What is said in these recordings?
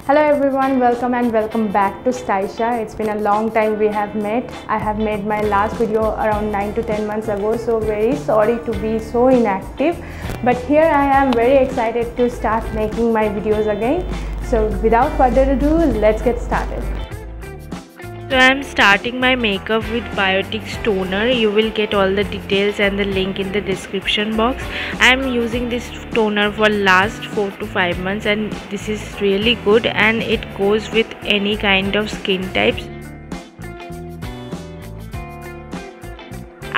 Hello everyone, welcome back to Stylisha. It's been a long time we have met. I have made my last video around 9 to 10 months ago, so very sorry to be so inactive. But here I am very excited to start making my videos again. So without further ado, let's get started. So I am starting my makeup with Biotics toner. You will get all the details and the link in the description box. I am using this toner for last 4 to 5 months and this is really good and it goes with any kind of skin types.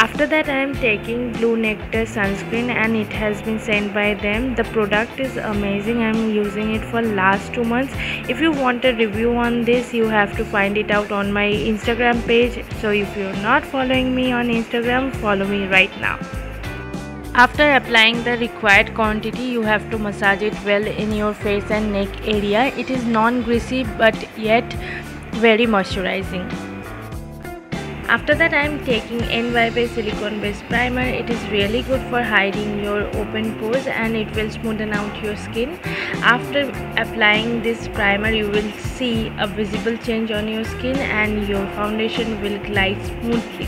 After that I am taking Blue Nectar sunscreen and it has been sent by them. The product is amazing. I am using it for last 2 months. If you want a review on this, you have to find it out on my Instagram page. So if you are not following me on Instagram, follow me right now. After applying the required quantity, you have to massage it well in your face and neck area. It is non-greasy but yet very moisturizing. After that I am taking NYB silicone based primer. It is really good for hiding your open pores and it will smoothen out your skin. After applying this primer, you will see a visible change on your skin and your foundation will glide smoothly.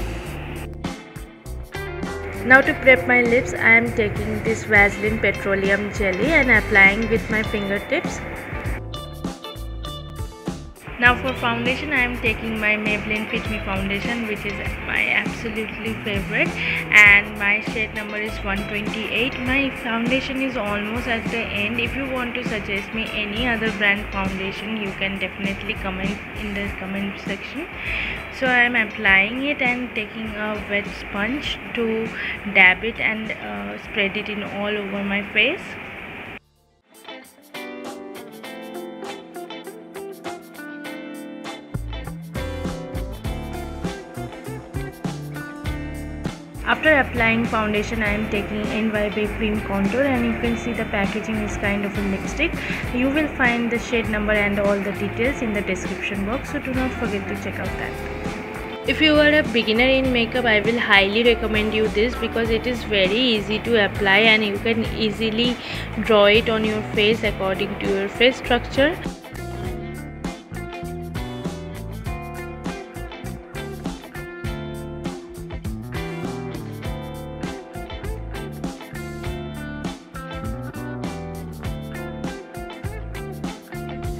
Now to prep my lips, I am taking this Vaseline Petroleum Jelly and applying with my fingertips. Now for foundation, I am taking my Maybelline Fit Me foundation, which is my absolutely favorite, and my shade number is 128. My foundation is almost at the end. If you want to suggest me any other brand foundation, you can definitely comment in the comment section. So I am applying it and taking a wet sponge to dab it and spread it in all over my face. After applying foundation, I am taking NYB Cream Contour and you can see the packaging is kind of a lipstick. You will find the shade number and all the details in the description box, so do not forget to check out that. If you are a beginner in makeup, I will highly recommend you this because it is very easy to apply and you can easily draw it on your face according to your face structure.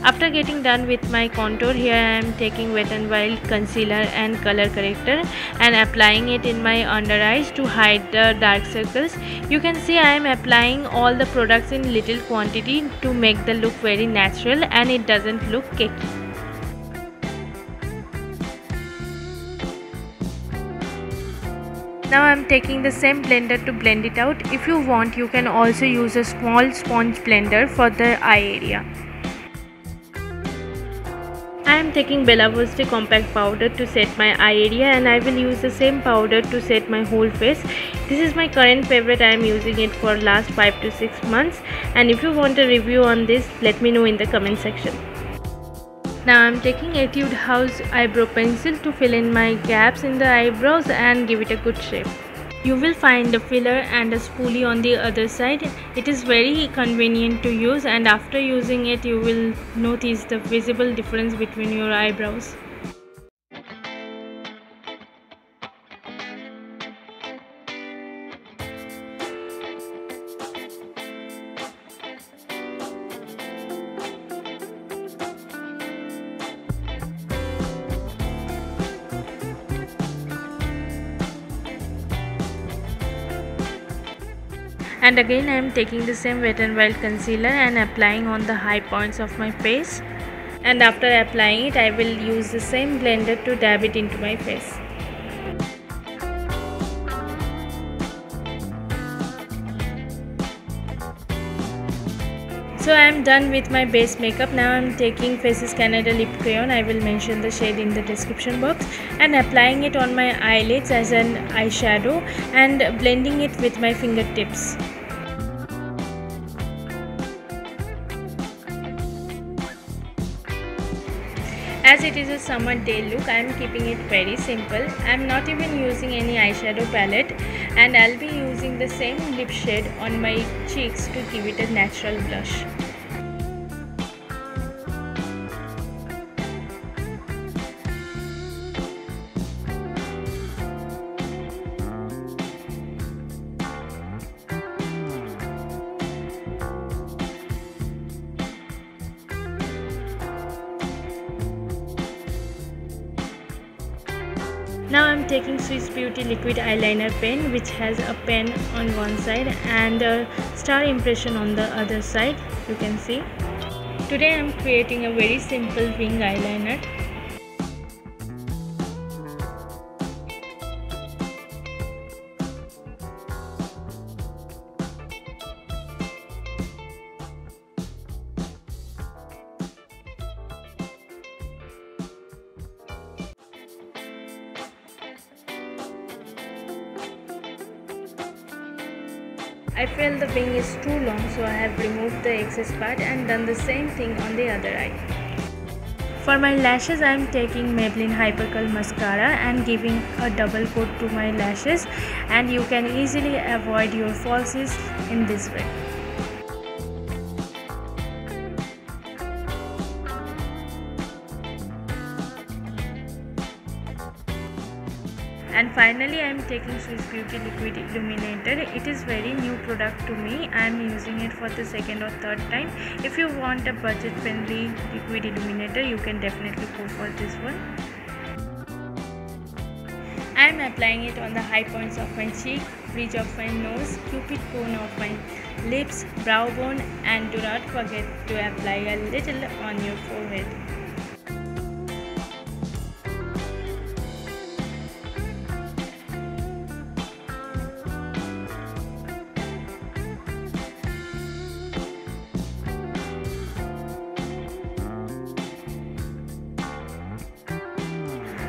After getting done with my contour, here I am taking Wet n Wild concealer and color corrector and applying it in my under eyes to hide the dark circles. You can see I am applying all the products in little quantity to make the look very natural and it doesn't look cakey. Now I am taking the same blender to blend it out. If you want, you can also use a small sponge blender for the eye area. I am taking Bella Vista compact powder to set my eye area and I will use the same powder to set my whole face. This is my current favorite. I am using it for last 5 to 6 months and if you want a review on this, let me know in the comment section. Now I am taking Etude House eyebrow pencil to fill in my gaps in the eyebrows and give it a good shape. You will find a filler and a spoolie on the other side. It is very convenient to use and after using it you will notice the visible difference between your eyebrows. And again I am taking the same Wet n Wild concealer and applying on the high points of my face, and after applying it I will use the same blender to dab it into my face. So I am done with my base makeup. Now I am taking Faces Canada lip crayon, I will mention the shade in the description box, and applying it on my eyelids as an eyeshadow and blending it with my fingertips. As it is a summer day look, I am keeping it very simple. I am not even using any eyeshadow palette and I'll be using the same lip shade on my cheeks to give it a natural blush. Now I'm taking Swiss Beauty liquid eyeliner pen, which has a pen on one side and a star impression on the other side. You can see. Today I'm creating a very simple wing eyeliner. I felt the wing is too long, so I have removed the excess part and done the same thing on the other eye. For my lashes, I am taking Maybelline Hypercurl Mascara and giving a double coat to my lashes, and you can easily avoid your falsies in this way. And finally, I am taking Swiss Beauty Liquid Illuminator. It is very new product to me. I am using it for the second or third time. If you want a budget friendly liquid illuminator, you can definitely go for this one. I am applying it on the high points of my cheek, bridge of my nose, cupid bone of my lips, brow bone, and do not forget to apply a little on your forehead.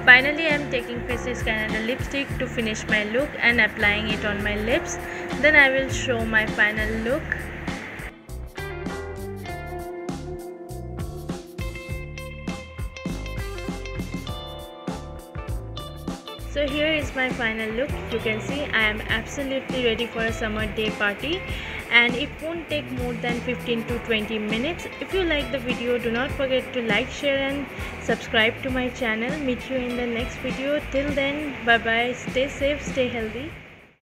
Finally, I am taking Faces Canada lipstick to finish my look and applying it on my lips. Then I will show my final look. So here is my final look. You can see I am absolutely ready for a summer day party, and it won't take more than 15 to 20 minutes. If you like the video, do not forget to like, share and subscribe to my channel. Meet you in the next video. Till then, bye bye. Stay safe, stay healthy.